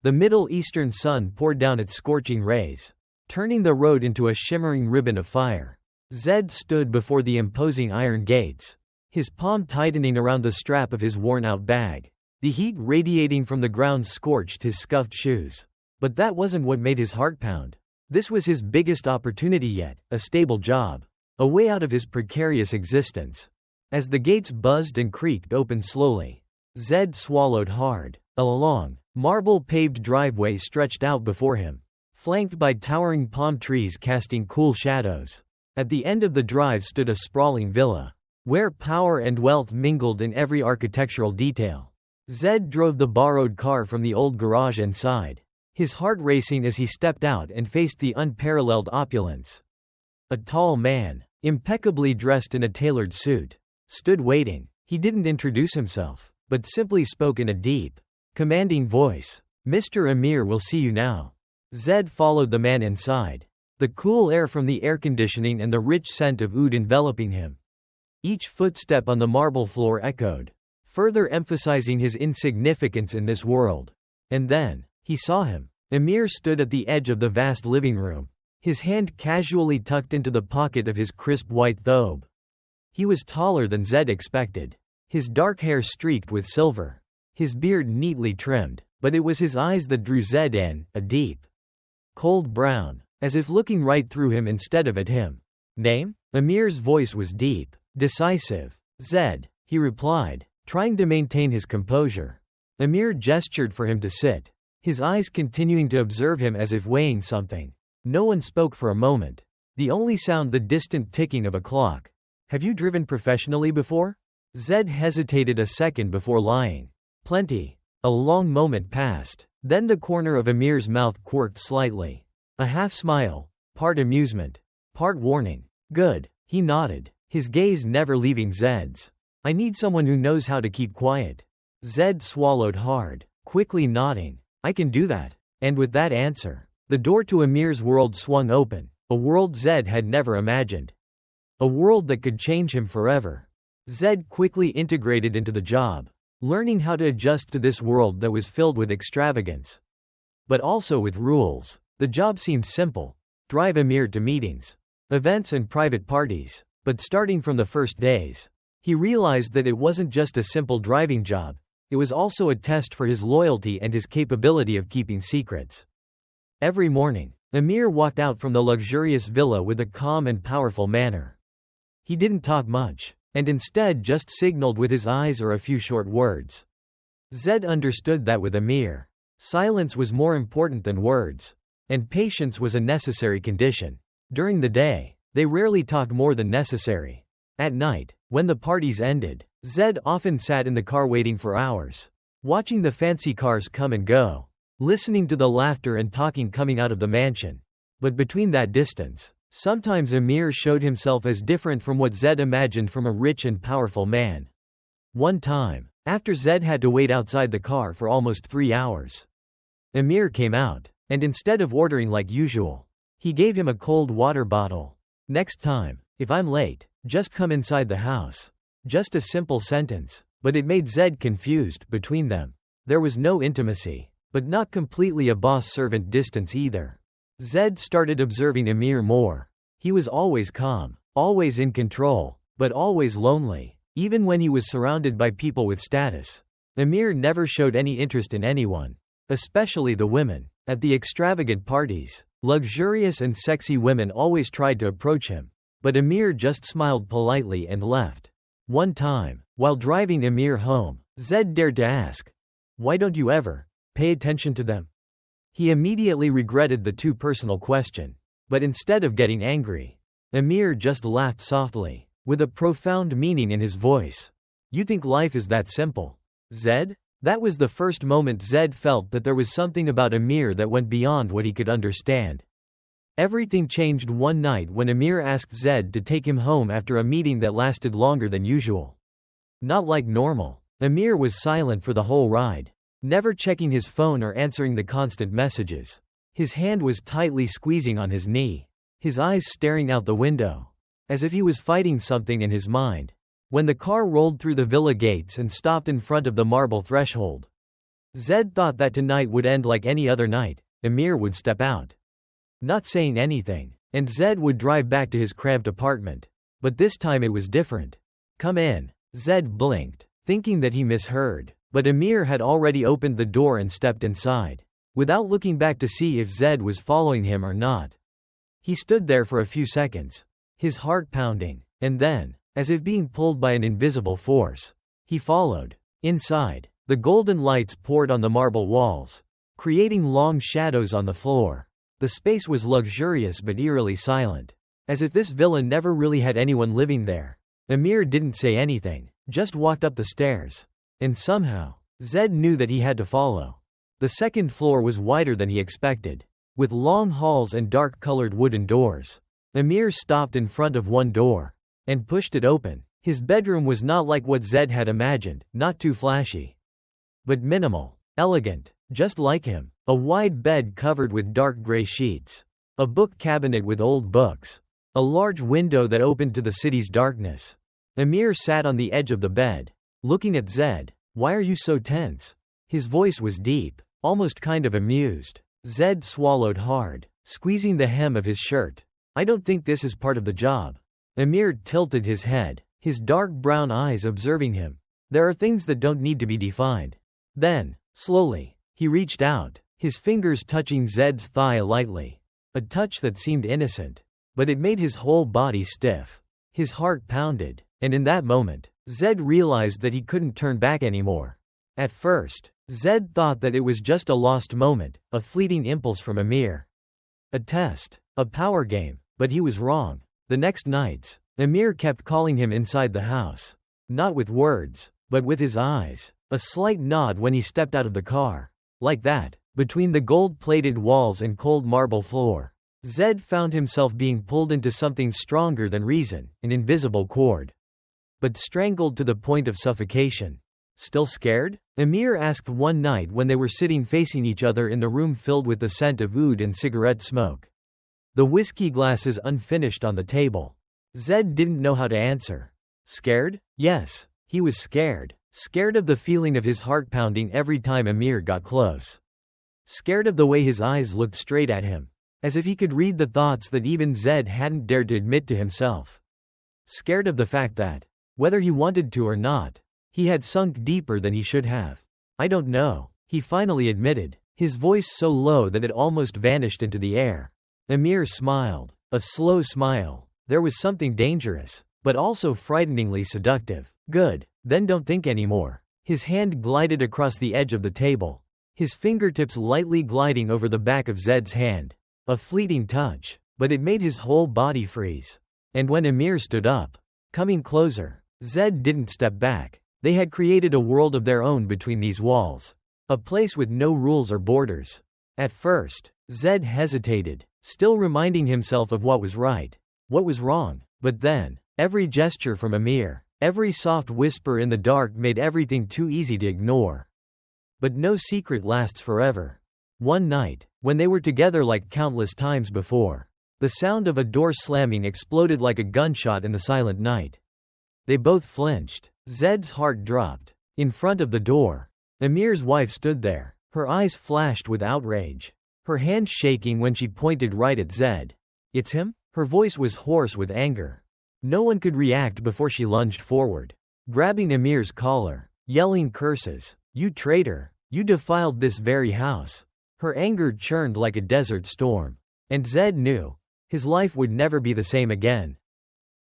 The Middle Eastern sun poured down its scorching rays, turning the road into a shimmering ribbon of fire. Zed stood before the imposing iron gates, his palm tightening around the strap of his worn-out bag. The heat radiating from the ground scorched his scuffed shoes. But that wasn't what made his heart pound. This was his biggest opportunity yet, a stable job, a way out of his precarious existence. As the gates buzzed and creaked open slowly, Zed swallowed hard. A long, marble-paved driveway stretched out before him, flanked by towering palm trees casting cool shadows. At the end of the drive stood a sprawling villa, where power and wealth mingled in every architectural detail. Zed drove the borrowed car from the old garage inside, his heart racing as he stepped out and faced the unparalleled opulence. A tall man, impeccably dressed in a tailored suit, stood waiting. He didn't introduce himself, but simply spoke in a deep, commanding voice. "Mr. Amir will see you now." Zed followed the man inside, the cool air from the air conditioning and the rich scent of oud enveloping him. Each footstep on the marble floor echoed, further emphasizing his insignificance in this world. And then, he saw him. Amir stood at the edge of the vast living room, his hand casually tucked into the pocket of his crisp white thobe. He was taller than Zed expected, his dark hair streaked with silver, his beard neatly trimmed, but it was his eyes that drew Zed in, a deep, cold brown, as if looking right through him instead of at him. "Name?" Amir's voice was deep, decisive. "Zed," he replied, trying to maintain his composure. Amir gestured for him to sit, his eyes continuing to observe him as if weighing something. No one spoke for a moment. The only sound the distant ticking of a clock. "Have you driven professionally before?" Zed hesitated a second before lying. "Plenty." A long moment passed. Then the corner of Amir's mouth quirked slightly. A half smile, part amusement, part warning. "Good." He nodded, his gaze never leaving Zed's. "I need someone who knows how to keep quiet." Zed swallowed hard, quickly nodding. "I can do that." And with that answer, the door to Amir's world swung open, a world Zed had never imagined. A world that could change him forever. Zed quickly integrated into the job, learning how to adjust to this world that was filled with extravagance, but also with rules. The job seemed simple: drive Amir to meetings, events and private parties. But starting from the first days, he realized that it wasn't just a simple driving job, it was also a test for his loyalty and his capability of keeping secrets. Every morning, Amir walked out from the luxurious villa with a calm and powerful manner. He didn't talk much, and instead just signaled with his eyes or a few short words. Zed understood that with Amir, silence was more important than words, and patience was a necessary condition. During the day, they rarely talked more than necessary. At night, when the parties ended, Zed often sat in the car waiting for hours, watching the fancy cars come and go, listening to the laughter and talking coming out of the mansion. But between that distance, sometimes Amir showed himself as different from what Zed imagined from a rich and powerful man. One time, after Zed had to wait outside the car for almost 3 hours, Amir came out, and instead of ordering like usual, he gave him a cold water bottle. "Next time, if I'm late, just come inside the house." Just a simple sentence, but it made Zed confused. Between them, there was no intimacy, but not completely a boss-servant distance either. Zed started observing Amir more. He was always calm, always in control, but always lonely. Even when he was surrounded by people with status, Amir never showed any interest in anyone, especially the women. At the extravagant parties, luxurious and sexy women always tried to approach him, but Amir just smiled politely and left. One time, while driving Amir home, Zed dared to ask, "Why don't you ever pay attention to them?" He immediately regretted the too personal question. But instead of getting angry, Amir just laughed softly, with a profound meaning in his voice. "You think life is that simple, Zed?" That was the first moment Zed felt that there was something about Amir that went beyond what he could understand. Everything changed one night when Amir asked Zed to take him home after a meeting that lasted longer than usual. Not like normal, Amir was silent for the whole ride, never checking his phone or answering the constant messages. His hand was tightly squeezing on his knee, his eyes staring out the window, as if he was fighting something in his mind. When the car rolled through the villa gates and stopped in front of the marble threshold, Zed thought that tonight would end like any other night. Emir would step out, not saying anything, and Zed would drive back to his cramped apartment. But this time it was different. "Come in." Zed blinked, thinking that he misheard, but Emir had already opened the door and stepped inside, without looking back to see if Zed was following him or not. He stood there for a few seconds, his heart pounding, and then, as if being pulled by an invisible force, he followed. Inside, the golden lights poured on the marble walls, creating long shadows on the floor. The space was luxurious but eerily silent, as if this villa never really had anyone living there. Emir didn't say anything, just walked up the stairs. And somehow, Zed knew that he had to follow. The second floor was wider than he expected, with long halls and dark-colored wooden doors. Emir stopped in front of one door and pushed it open. His bedroom was not like what Zed had imagined, not too flashy, but minimal, elegant, just like him. A wide bed covered with dark gray sheets, a book cabinet with old books, a large window that opened to the city's darkness. Emir sat on the edge of the bed, looking at Zed. "Why are you so tense?" His voice was deep, almost kind of amused. Zed swallowed hard, squeezing the hem of his shirt. "I don't think this is part of the job." Emir tilted his head, his dark brown eyes observing him. "There are things that don't need to be defined." Then, slowly, he reached out, his fingers touching Zed's thigh lightly. A touch that seemed innocent, but it made his whole body stiff. His heart pounded, and in that moment, Zed realized that he couldn't turn back anymore. At first, Zed thought that it was just a lost moment, a fleeting impulse from Emir. A test, a power game, but he was wrong. The next nights, Emir kept calling him inside the house. Not with words, but with his eyes. A slight nod when he stepped out of the car. Like that, between the gold-plated walls and cold marble floor, Zed found himself being pulled into something stronger than reason, an invisible cord. But strangled to the point of suffocation. "Still scared?" Emir asked one night when they were sitting facing each other in the room filled with the scent of oud and cigarette smoke. The whiskey glasses unfinished on the table. Zed didn't know how to answer. Scared? Yes, he was scared. Scared of the feeling of his heart pounding every time Emir got close. Scared of the way his eyes looked straight at him, as if he could read the thoughts that even Zed hadn't dared to admit to himself. Scared of the fact that, whether he wanted to or not, he had sunk deeper than he should have. "I don't know," he finally admitted, his voice so low that it almost vanished into the air. Emir smiled, a slow smile. There was something dangerous, but also frighteningly seductive. "Good, then don't think anymore." His hand glided across the edge of the table, his fingertips lightly gliding over the back of Zed's hand. A fleeting touch, but it made his whole body freeze. And when Emir stood up, coming closer, Zed didn't step back. They had created a world of their own between these walls. A place with no rules or borders. At first, Zed hesitated, still reminding himself of what was right, what was wrong. But then, every gesture from Emir, every soft whisper in the dark made everything too easy to ignore. But no secret lasts forever. One night, when they were together like countless times before, the sound of a door slamming exploded like a gunshot in the silent night. They both flinched. Zed's heart dropped. In front of the door, Emir's wife stood there, her eyes flashed with outrage, her hand shaking when she pointed right at Zed. "It's him?" Her voice was hoarse with anger. No one could react before she lunged forward, grabbing Emir's collar, yelling curses. "You traitor! You defiled this very house!" Her anger churned like a desert storm. And Zed knew, his life would never be the same again.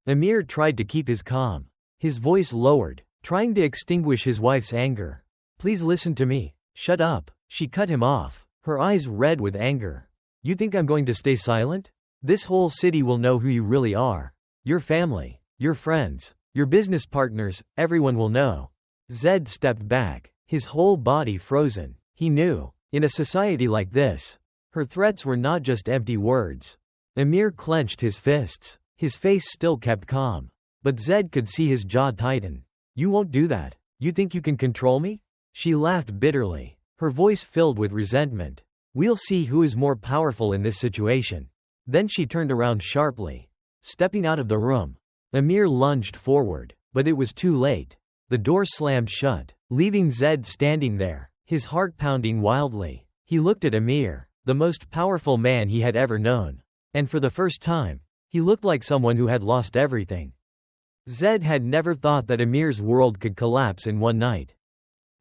Emir tried to keep his calm, his voice lowered, trying to extinguish his wife's anger. "Please listen to me." "Shut up." She cut him off, her eyes red with anger. "You think I'm going to stay silent? This whole city will know who you really are. Your family, your friends, your business partners, everyone will know." Zed stepped back, his whole body frozen. He knew, in a society like this, her threats were not just empty words. Emir clenched his fists, his face still kept calm. But Zed could see his jaw tighten. "You won't do that. You think you can control me?" She laughed bitterly, her voice filled with resentment. "We'll see who is more powerful in this situation." Then she turned around sharply, stepping out of the room. Emir lunged forward, but it was too late. The door slammed shut, leaving Zed standing there, his heart pounding wildly. He looked at Amir, the most powerful man he had ever known. And for the first time, he looked like someone who had lost everything. Zed had never thought that Amir's world could collapse in one night.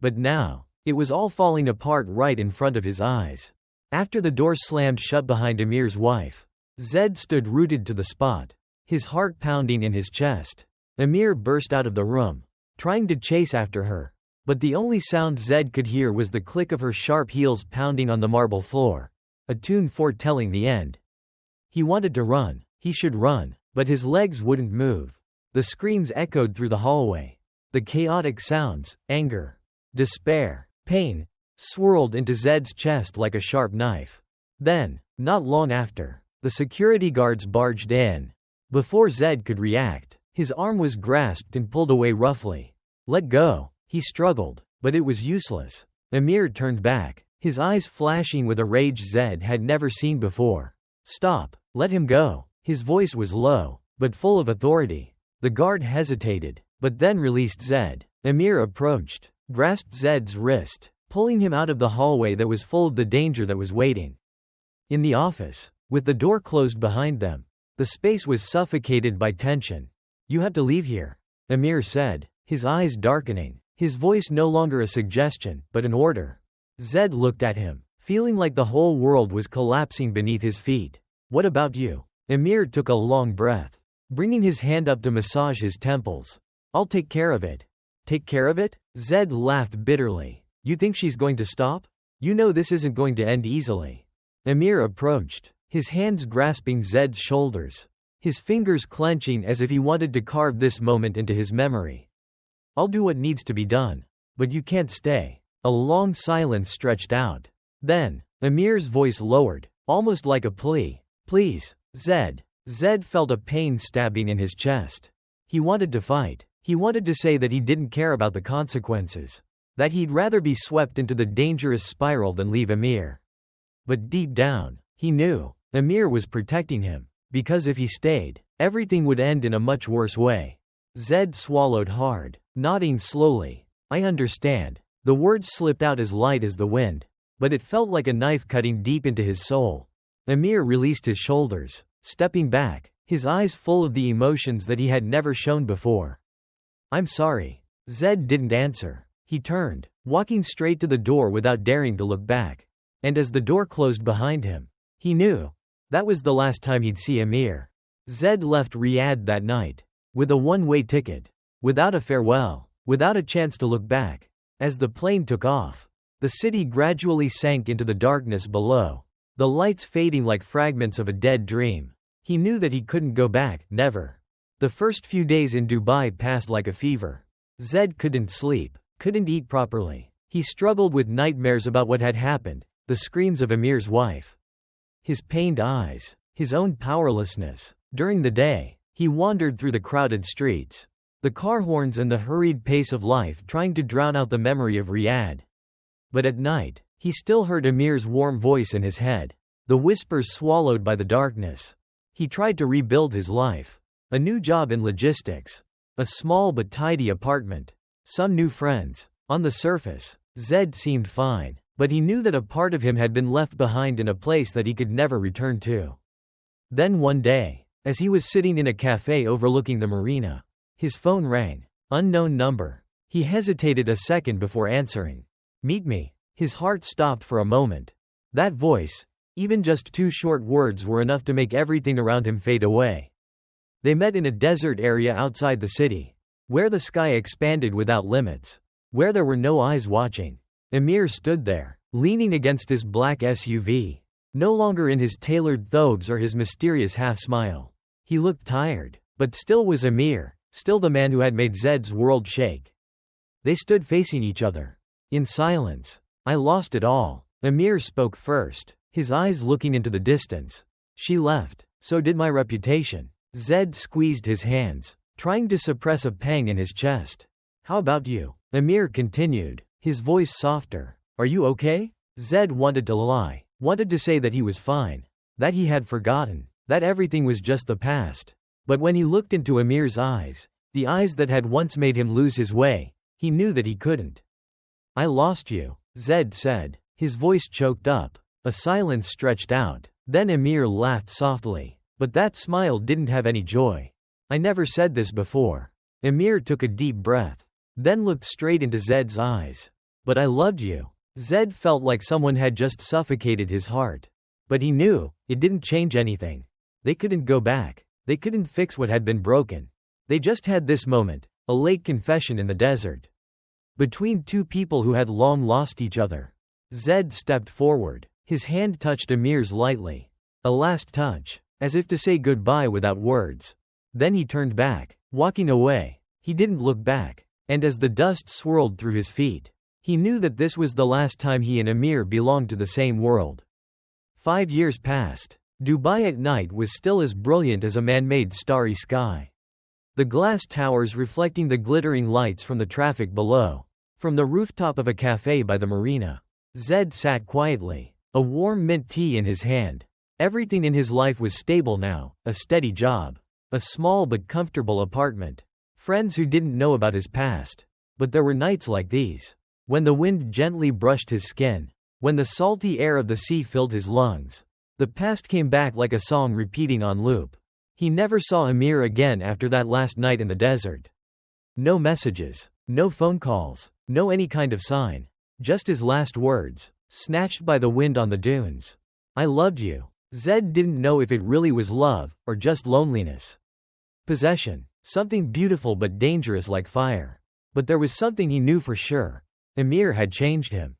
But now, it was all falling apart right in front of his eyes. After the door slammed shut behind Amir's wife, Zed stood rooted to the spot, his heart pounding in his chest. Amir burst out of the room, trying to chase after her. But the only sound Zed could hear was the click of her sharp heels pounding on the marble floor, a tune foretelling the end. He wanted to run, he should run, but his legs wouldn't move. The screams echoed through the hallway. The chaotic sounds, anger, despair, pain, swirled into Zed's chest like a sharp knife. Then, not long after, the security guards barged in. Before Zed could react, his arm was grasped and pulled away roughly. Let go, he struggled, but it was useless. Amir turned back, his eyes flashing with a rage Zed had never seen before. Stop, let him go. His voice was low, but full of authority. The guard hesitated, but then released Zed. Amir approached, grasped Zed's wrist, pulling him out of the hallway that was full of the danger that was waiting. In the office, with the door closed behind them, the space was suffocated by tension. You have to leave here, Amir said, his eyes darkening, his voice no longer a suggestion, but an order. Zed looked at him, feeling like the whole world was collapsing beneath his feet. What about you? Amir took a long breath, bringing his hand up to massage his temples. I'll take care of it. Take care of it? Zed laughed bitterly. You think she's going to stop? You know this isn't going to end easily. Amir approached, his hands grasping Zed's shoulders, his fingers clenching as if he wanted to carve this moment into his memory. I'll do what needs to be done. But you can't stay. A long silence stretched out. Then, Amir's voice lowered, almost like a plea. Please, Zed. Zed felt a pain stabbing in his chest. He wanted to fight. He wanted to say that he didn't care about the consequences, that he'd rather be swept into the dangerous spiral than leave Amir. But deep down, he knew Amir was protecting him, because if he stayed, everything would end in a much worse way. Zed swallowed hard, nodding slowly. I understand. The words slipped out as light as the wind, but it felt like a knife cutting deep into his soul. Amir released his shoulders, stepping back, his eyes full of the emotions that he had never shown before. I'm sorry. Zed didn't answer. He turned, walking straight to the door without daring to look back. And as the door closed behind him, he knew that was the last time he'd see Amir. Zed left Riyadh that night, with a one-way ticket, without a farewell, without a chance to look back. As the plane took off, the city gradually sank into the darkness below, the lights fading like fragments of a dead dream. He knew that he couldn't go back, never. The first few days in Dubai passed like a fever. Zed couldn't sleep, couldn't eat properly. He struggled with nightmares about what had happened, the screams of Amir's wife, his pained eyes, his own powerlessness. During the day, he wandered through the crowded streets, the car horns and the hurried pace of life trying to drown out the memory of Riyadh. But at night, he still heard Amir's warm voice in his head, the whispers swallowed by the darkness. He tried to rebuild his life. A new job in logistics, a small but tidy apartment, some new friends. On the surface, Zed seemed fine, but he knew that a part of him had been left behind in a place that he could never return to. Then one day, as he was sitting in a cafe overlooking the marina, his phone rang. Unknown number. He hesitated a second before answering. Meet me. His heart stopped for a moment. That voice, even just 2 short words were enough to make everything around him fade away. They met in a desert area outside the city, where the sky expanded without limits, where there were no eyes watching. Amir stood there, leaning against his black SUV, no longer in his tailored thobes or his mysterious half-smile. He looked tired, but still was Amir, still the man who had made Zed's world shake. They stood facing each other, in silence. I lost it all. Amir spoke first, his eyes looking into the distance. She left, so did my reputation. Zed squeezed his hands, trying to suppress a pang in his chest. How about you? Amir continued, his voice softer. Are you okay? Zed wanted to lie, wanted to say that he was fine, that he had forgotten, that everything was just the past. But when he looked into Amir's eyes, the eyes that had once made him lose his way, he knew that he couldn't. I lost you. Zed said. His voice choked up. A silence stretched out. Then Emir laughed softly. But that smile didn't have any joy. I never said this before. Emir took a deep breath. Then looked straight into Zed's eyes. But I loved you. Zed felt like someone had just suffocated his heart. But he knew, it didn't change anything. They couldn't go back. They couldn't fix what had been broken. They just had this moment, a late confession in the desert. Between two people who had long lost each other. Zed stepped forward. His hand touched Emir's lightly. A last touch, as if to say goodbye without words. Then he turned back, walking away. He didn't look back. And as the dust swirled through his feet, he knew that this was the last time he and Emir belonged to the same world. 5 years passed. Dubai at night was still as brilliant as a man-made starry sky. The glass towers reflecting the glittering lights from the traffic below. From the rooftop of a cafe by the marina, Zed sat quietly, a warm mint tea in his hand. Everything in his life was stable now, a steady job, a small but comfortable apartment, friends who didn't know about his past. But there were nights like these. When the wind gently brushed his skin, when the salty air of the sea filled his lungs, the past came back like a song repeating on loop. He never saw Emir again after that last night in the desert. No messages, no phone calls, no any kind of sign. Just his last words, snatched by the wind on the dunes. I loved you. Zed didn't know if it really was love, or just loneliness. Possession, something beautiful but dangerous like fire. But there was something he knew for sure. Emir had changed him.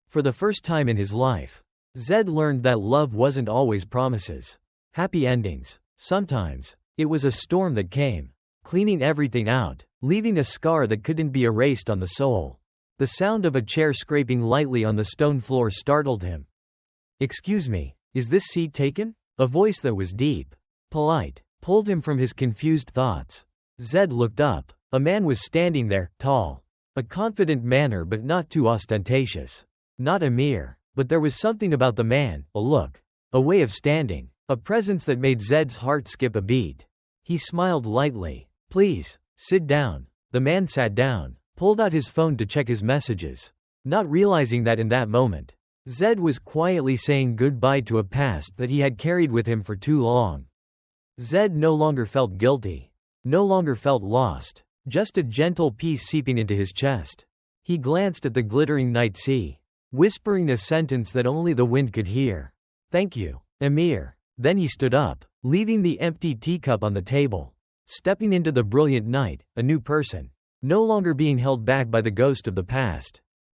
For the first time in his life, Zed learned that love wasn't always promises. Happy endings. Sometimes, it was a storm that came, cleaning everything out, leaving a scar that couldn't be erased on the soul. The sound of a chair scraping lightly on the stone floor startled him. Excuse me, is this seat taken? A voice that was deep, polite, pulled him from his confused thoughts. Zed looked up. A man was standing there, tall. A confident manner but not too ostentatious. Not Emir, but there was something about the man, a look, a way of standing, a presence that made Zed's heart skip a beat. He smiled lightly. Please, sit down. The man sat down, pulled out his phone to check his messages, not realizing that in that moment, Zed was quietly saying goodbye to a past that he had carried with him for too long. Zed no longer felt guilty, no longer felt lost, just a gentle peace seeping into his chest. He glanced at the glittering night sea, whispering a sentence that only the wind could hear. Thank you, Emir. Then he stood up, leaving the empty teacup on the table, stepping into the brilliant night, a new person, no longer being held back by the ghost of the past.